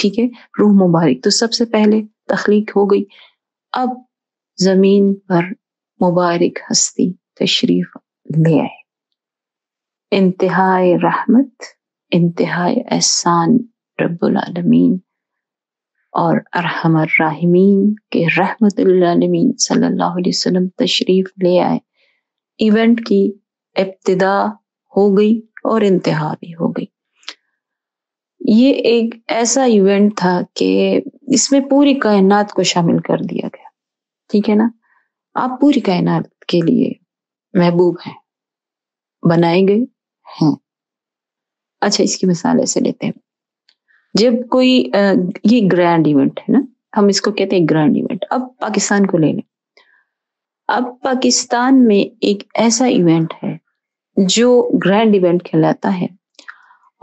ٹھیک ہے، روح مبارک تو سب سے پہلے تخلیق ہو گئی. اب زمین پر مبارک ہستی تشریف لے آئے، انتہائی رحمت، انتہائی احسان رب العالمین اور ارحم الراحمین کے رحمت للعالمین صلی اللہ علیہ وسلم تشریف لے آئے. ایونٹ کی ابتدا ہو گئی اور انتہا بھی ہو گئی. یہ ایک ایسا ایونٹ تھا کہ اس میں پوری کائنات کو شامل کر دیا گیا. ٹھیک ہے نا، آپ پوری کائنات کے لیے محبوب ہیں، بنائے گئے ہیں. اچھا، اس کی مثال ایسے لیتے ہیں. جب کوئی یہ گرینڈ ایونٹ ہے نا، ہم اس کو کہتے ہیں گرینڈ ایونٹ. اب پاکستان کو لے لیں. اب پاکستان میں ایک ایسا ایونٹ ہے جو گرینڈ ایونٹ کہلاتا ہے،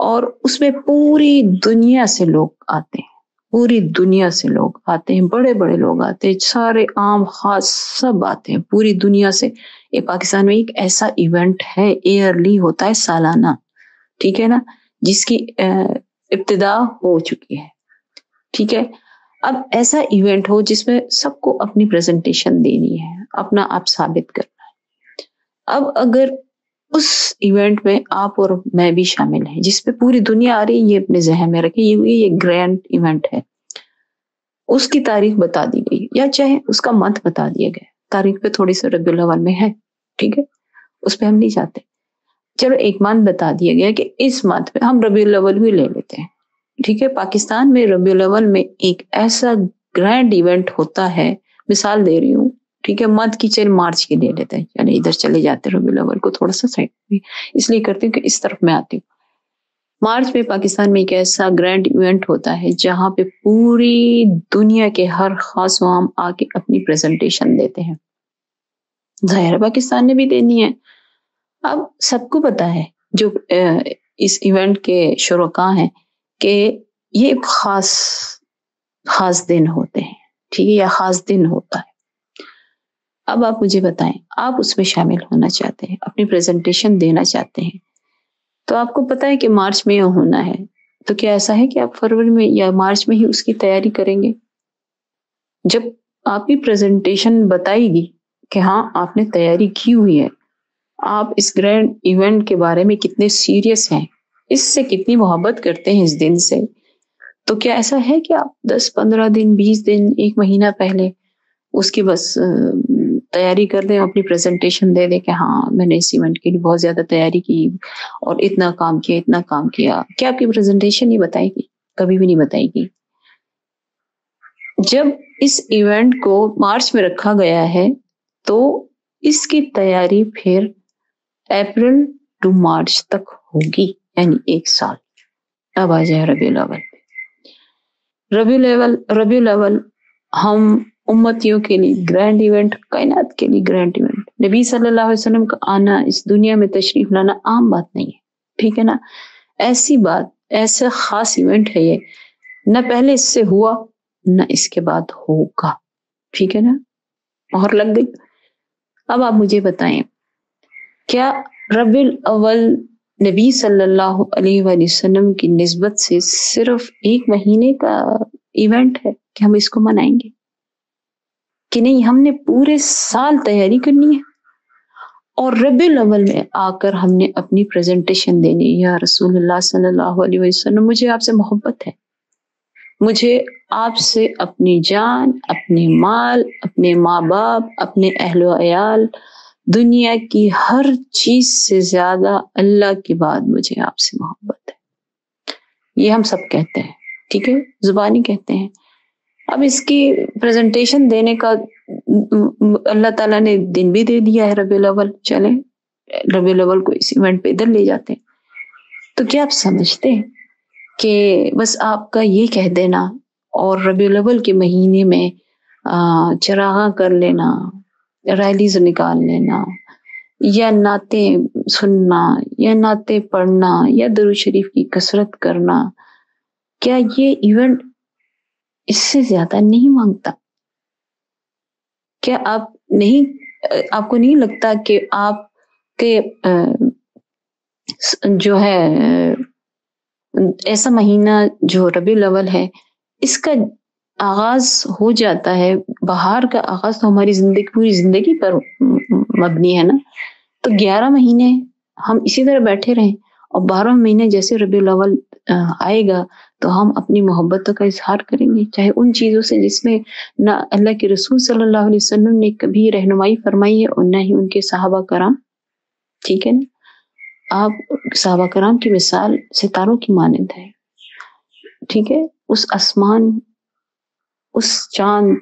اور اس میں پوری دنیا سے لوگ آتے ہیں، پوری دنیا سے لوگ آتے ہیں، بڑے بڑے لوگ آتے ہیں، سارے عام خاص سب آتے ہیں پوری دنیا سے. یہ پاکستان میں ایک ایسا ایونٹ ہے، ایئرلی ہوتا ہے، سالانہ. ٹھیک ہے نا، جس کی ابتدا ہو چکی ہے. ٹھیک ہے، اب ایسا ایونٹ ہو جس میں سب کو اپنی پریزنٹیشن دینی ہے، اپنا آپ ثابت کرنا ہے. اب اگر اس ایونٹ میں آپ اور میں بھی شامل ہیں، جس پہ پوری دنیا آ رہی ہے، یہ اپنے ذہن میں رکھیں، یہ گرینڈ ایونٹ ہے. اس کی تاریخ بتا دی گئی، یا چاہے اس کا منتھ بتا دیا گیا. تاریخ پہ تھوڑی سی ربیع الاول میں ہے، ٹھیک ہے، اس پہ ہم نہیں جاتے. چلو ایک منتھ بتا دیا گیا کہ اس منتھ میں ہم ربیع الاول بھی لے لیتے ہیں. ٹھیک ہے، پاکستان میں ربیع الاول میں ایک ایسا گرینڈ ایونٹ ہوتا ہے، مثال دے رہی ہوں. ٹھیک ہے، منتھ کی چل مارچ کی لے لیتے ہیں، یعنی ادھر چلے جاتے ہیں ربیع الاول کو تھوڑا سا سائڈ میں، اس لیے کرتی ہوں کہ اس طرف میں آتی ہوں. مارچ میں پاکستان میں ایک ایسا گرینڈ ایونٹ ہوتا ہے جہاں پہ پوری دنیا کے ہر خاص و عام آ کے اپنی پریزنٹیشن دیتے ہیں. ظاہر پاکستان نے بھی دینی ہے. اب سب کو پتا ہے جو اس ایونٹ کے شرکاء ہیں کہ یہ ایک خاص دن ہوتے ہیں. ٹھیک ہے، یا خاص دن ہوتا ہے. اب آپ مجھے بتائیں، آپ اس میں شامل ہونا چاہتے ہیں، اپنی پریزنٹیشن دینا چاہتے ہیں، تو آپ کو پتا ہے کہ مارچ میں یہ ہونا ہے. تو کیا ایسا ہے کہ آپ فروری میں یا مارچ میں ہی اس کی تیاری کریں گے؟ جب آپ کی پریزنٹیشن بتائے گی کہ ہاں آپ نے تیاری کی ہوئی ہے، آپ اس گرینڈ ایونٹ کے بارے میں کتنے سیریس ہیں، اس سے کتنی محبت کرتے ہیں اس دن سے، تو کیا ایسا ہے کہ آپ 10-15 دن 20 دن 1 مہینہ پہلے اس کی بس تیاری کر دیں، اپنی پریزنٹیشن دے دیں کہ ہاں میں نے اس ایونٹ کے لیے بہت زیادہ تیاری کی اور اتنا کام کیا اتنا کام کیا؟ کیا آپ کی پریزنٹیشن یہ بتائے گی؟ کبھی بھی نہیں بتائے گی. جب اس ایونٹ کو مارچ میں رکھا گیا ہے تو اس کی تیاری پھر اپریل ٹو مارچ تک ہوگی، یعنی 1 سال. اب آ جائے ربیع الاول. ربیع الاول ہم امتیوں کے لیے گرینڈ ایونٹ، کائنات کے لیے گرینڈ ایونٹ. نبی صلی اللہ علیہ وسلم کا آنا، اس دنیا میں تشریف لانا عام بات نہیں ہے. ٹھیک ہے نا، ایسی بات، ایسا خاص ایونٹ ہے یہ، نہ پہلے اس سے ہوا نہ اس کے بعد ہوگا. ٹھیک ہے نا، اور لگ گئی. اب آپ مجھے بتائیں، کیا ربیع الاول نبی صلی اللہ علیہ وآلہ وسلم کی نسبت سے صرف 1 مہینے کا ایونٹ ہے کہ ہم اس کو منائیں گے؟ کہ نہیں، ہم نے پورے سال تیاری کرنی ہے اور ربیع الاول میں آ کر ہم نے اپنی پریزنٹیشن دینی ہے. یا رسول اللہ صلی اللہ علیہ وسلم، مجھے آپ سے محبت ہے، مجھے آپ سے اپنی جان، اپنے مال، اپنے ماں باپ، اپنے اہل و عیال، دنیا کی ہر چیز سے زیادہ اللہ کے بعد مجھے آپ سے محبت ہے. یہ ہم سب کہتے ہیں، ٹھیک ہے، زبانی کہتے ہیں. اب اس کی پریزنٹیشن دینے کا اللہ تعالیٰ نے دن بھی دے دیا ہے ربیع الاول. چلیں ربیع الاول کو اس ایونٹ پہ ادھر لے جاتے ہیں. تو کیا آپ سمجھتے ہیں کہ بس آپ کا یہ کہہ دینا اور ربیع الاول کے مہینے میں چراغاں کر لینا، ریلیز نکال لینا، یا نعتیں سننا، یا نعتیں پڑھنا، یا درود شریف کی کثرت کرنا، کیا یہ ایونٹ اس سے زیادہ نہیں مانگتا؟ کیا آپ کو نہیں لگتا کہ آپ کے جو ہے ایسا مہینہ جو ربیع الاول ہے، اس کا آغاز ہو جاتا ہے، بہار کا آغاز تو ہماری زندگی پوری زندگی پر مبنی ہے نا، تو 11 مہینے ہم اسی طرح بیٹھے رہیں اور 12 مہینے جیسے ربیع الاول آئے گا تو ہم اپنی محبتوں کا اظہار کریں گے، چاہے ان چیزوں سے جس میں نہ اللہ کے رسول صلی اللہ علیہ وسلم نے کبھی رہنمائی فرمائی ہے اور نہ ہی ان کے صحابہ کرام. ٹھیک ہے نا، آپ صحابہ کرام کی مثال ستاروں کی مانند ہے. ٹھیک ہے، اس آسمان، اس چاند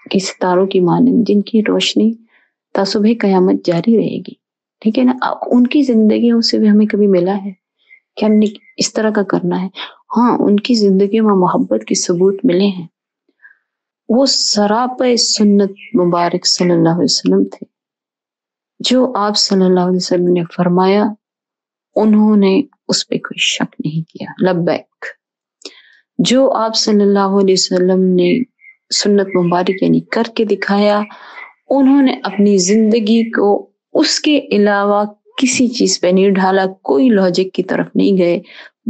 کی ستاروں کی مانند جن کی روشنی تا صبح قیامت جاری رہے گی. ٹھیک ہے نا، ان کی زندگیوں سے بھی ہمیں کبھی ملا ہے کہ ہم نے اس طرح کا کرنا ہے؟ ہاں، ان کی زندگی میں محبت کے ثبوت ملے ہیں. وہ سراپا سنت مبارک صلی اللہ علیہ وسلم تھے. جو آپ صلی اللہ علیہ وسلم نے فرمایا انہوں نے اس پہ کوئی شک نہیں کیا. لبیک. جو آپ صلی اللہ علیہ وسلم نے سنت مبارک یعنی کر کے دکھایا، انہوں نے اپنی زندگی کو اس کے علاوہ کسی چیز پہ نہیں ڈھالا، کوئی لاجک کی طرف نہیں گئے،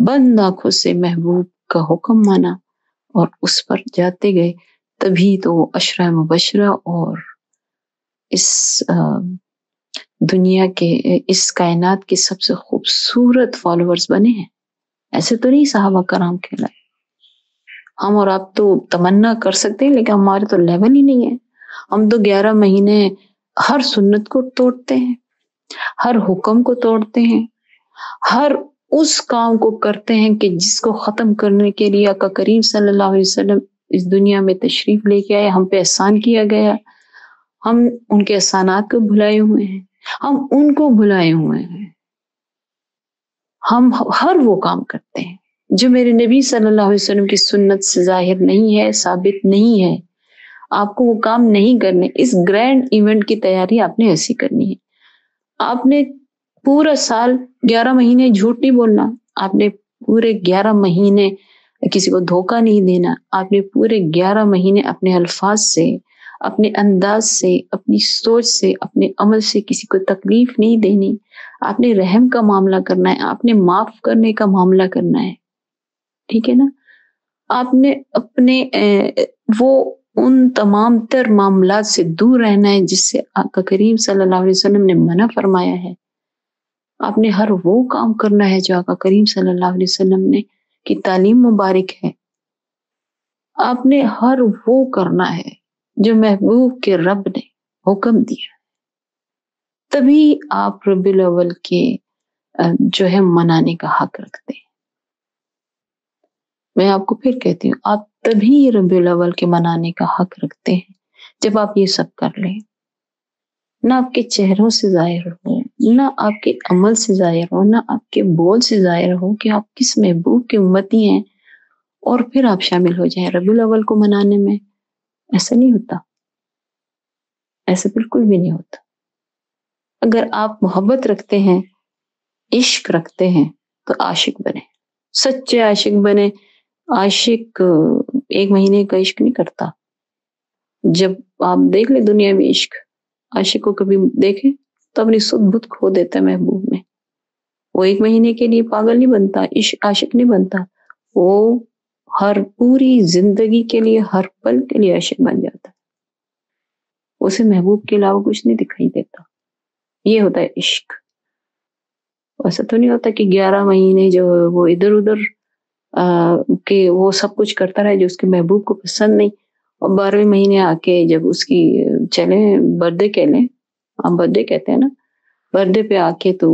بند آنکھوں سے محبوب کا حکم مانا اور اس پر جاتے گئے. تبھی تو وہ عشرہ مبشرہ اور اس دنیا کے، اس کائنات کے سب سے خوبصورت فالوورز بنے ہیں. ایسے تو نہیں صحابہ کرام کہلائے. ہم اور آپ تو تمنا کر سکتے ہیں لیکن ہمارے تو لیول ہی نہیں ہے. ہم تو 11 مہینے ہر سنت کو توڑتے ہیں، ہر حکم کو توڑتے ہیں، ہر اس کام کو کرتے ہیں کہ جس کو ختم کرنے کے لیے آقا کریم صلی اللہ علیہ وسلم اس دنیا میں تشریف لے کے آئے، ہم پہ احسان کیا گیا. ہم ان کے احسانات کو بھلائے ہوئے ہیں، ہم ان کو بھلائے ہوئے ہیں. ہم ہر وہ کام کرتے ہیں جو میرے نبی صلی اللہ علیہ وسلم کی سنت سے ظاہر نہیں ہے، ثابت نہیں ہے. آپ کو وہ کام نہیں کرنے. اس گرینڈ ایونٹ کی تیاری آپ نے ایسی کرنی ہے. آپ نے پورا سال 11 مہینے جھوٹ نہیں بولنا، آپ نے پورے 11 مہینے کسی کو دھوکہ نہیں دینا، آپ نے پورے 11 مہینے اپنے الفاظ سے، اپنے انداز سے، اپنی سوچ سے، اپنے عمل سے کسی کو تکلیف نہیں دینی. آپ نے رحم کا معاملہ کرنا ہے، آپ نے معاف کرنے کا معاملہ کرنا ہے. ٹھیک ہے نا، آپ نے اپنے وہ ان تمام تر معاملات سے دور رہنا ہے جس سے آقا کریم صلی اللہ علیہ وسلم نے منع فرمایا ہے. آپ نے ہر وہ کام کرنا ہے جو آقا کریم صلی اللہ علیہ وسلم نے کی تعلیم مبارک ہے. آپ نے ہر وہ کرنا ہے جو محبوب کے رب نے حکم دیا. تبھی آپ ربیع الاول کے جو ہے منانے کا حق رکھتے ہیں. میں آپ کو پھر کہتی ہوں، آپ تبھی ربیع الاول کے منانے کا حق رکھتے ہیں جب آپ یہ سب کر لیں. نہ آپ کے چہروں سے ظاہر ہو، نہ آپ کے عمل سے ظاہر ہو، نہ آپ کے بول سے ظاہر ہو کہ آپ کس محبوب کے امتی ہیں، اور پھر آپ شامل ہو جائیں ربیع الاول کو منانے میں. ایسا نہیں ہوتا، ایسا بالکل بھی نہیں ہوتا. اگر آپ محبت رکھتے ہیں، عشق رکھتے ہیں تو عاشق بنے، سچے عاشق بنے. عاشق 1 مہینے کا عشق نہیں کرتا. جب آپ دیکھ لیں دنیا میں عشق، عاشق کو کبھی دیکھیں تو اپنی سدھ بدھ کھو دیتا ہے محبوب میں. وہ 1 مہینے کے لیے پاگل نہیں بنتا، عاشق نہیں بنتا. وہ ہر پوری زندگی کے لیے، ہر پل کے لیے عاشق بن جاتا ہے. اسے محبوب کے علاوہ کچھ نہیں دکھائی دیتا. یہ ہوتا ہے عشق. ایسا تو نہیں ہوتا کہ 11 مہینے جو وہ ادھر ادھر کہ وہ سب کچھ کرتا رہے جو اس کے محبوب کو پسند نہیں، اور 12ویں مہینے آ کے جب اس کی چلیں برتھڈے کہہ لیں، ہم برتھڈے کہتے ہیں نا، برتھڈے پہ آ کے تو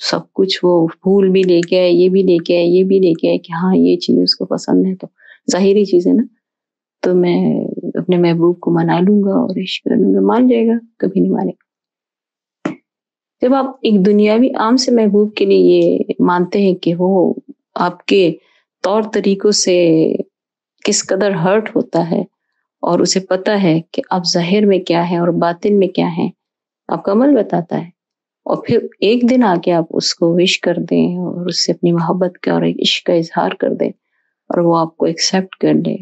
سب کچھ وہ پھول بھی لے کے آئے، یہ بھی لے کے آئے، یہ بھی لے کے آئے کہ ہاں یہ چیز اس کو پسند ہے. تو ظاہری چیز ہے نا، تو میں اپنے محبوب کو منا لوں گا اور عشق کر لوں گا. مان جائے گا؟ کبھی نہیں مانے گا. جب آپ ایک دنیاوی عام سے محبوب کے لیے یہ مانتے ہیں کہ وہ آپ کے طور طریقوں سے کس قدر ہرٹ ہوتا ہے اور اسے پتا ہے کہ آپ ظاہر میں کیا ہے اور باطن میں کیا ہے، آپ کا عمل بتاتا ہے، اور پھر ایک دن آ کے آپ اس کو وش کر دیں اور اس سے اپنی محبت کا اور ایک عشق کا اظہار کر دیں اور وہ آپ کو ایکسیپٹ کر لے،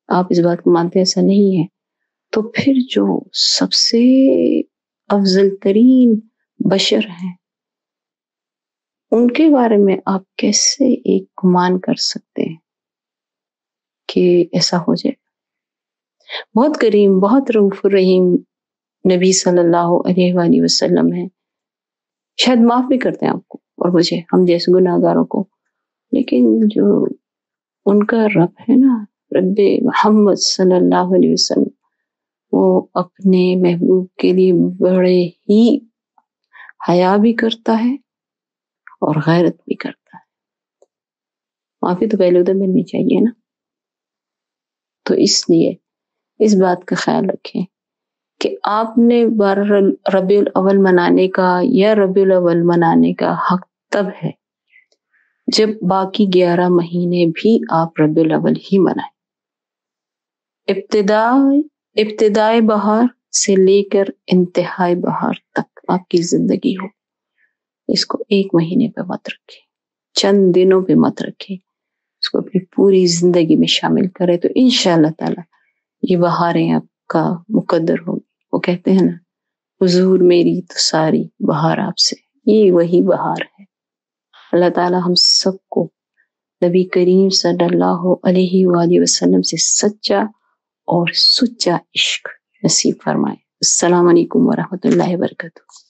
آپ اس بات کو مانتے ایسا نہیں ہے، تو پھر جو سب سے افضل ترین بشر ہیں ان کے بارے میں آپ کیسے ایک گمان کر سکتے ہیں؟ کہ ایسا ہو جائے. بہت کریم، بہت رؤوف الرحیم نبی صلی اللہ علیہ وآلہ وسلم ہے. شاید معاف بھی کرتے ہیں آپ کو اور مجھے، ہم جیسے گناہ گاروں کو، لیکن جو ان کا رب ہے نا، رب محمد صلی اللہ علیہ وسلم، وہ اپنے محبوب کے لیے بڑے ہی حیا بھی کرتا ہے اور غیرت بھی کرتا ہے. معافی تو پہلے ادھر ملنی چاہیے نا. تو اس لیے اس بات کا خیال رکھیں کہ آپ نے ربیع الاول منانے کا یا ربیع الاول منانے کا حق تب ہے جب باقی 11 مہینے بھی آپ ربیع الاول ہی منائیں. ابتدائے بہار سے لے کر انتہائی بہار تک آپ کی زندگی ہو، اس کو 1 مہینے پہ مت رکھیں، چند دنوں پہ مت رکھیں، اس کو اپنی پوری زندگی میں شامل کرے تو انشاءاللہ تعالی یہ بہاریں آپ کا مقدر ہوگی. وہ کہتے ہیں نا، حضور میری تو ساری بہار آپ سے، یہ وہی بہار ہے. اللہ تعالی ہم سب کو نبی کریم صلی اللہ علیہ وآلہ وسلم سے سچا اور سچا عشق نصیب فرمائے. السلام علیکم ورحمۃ اللہ وبرکاتہ.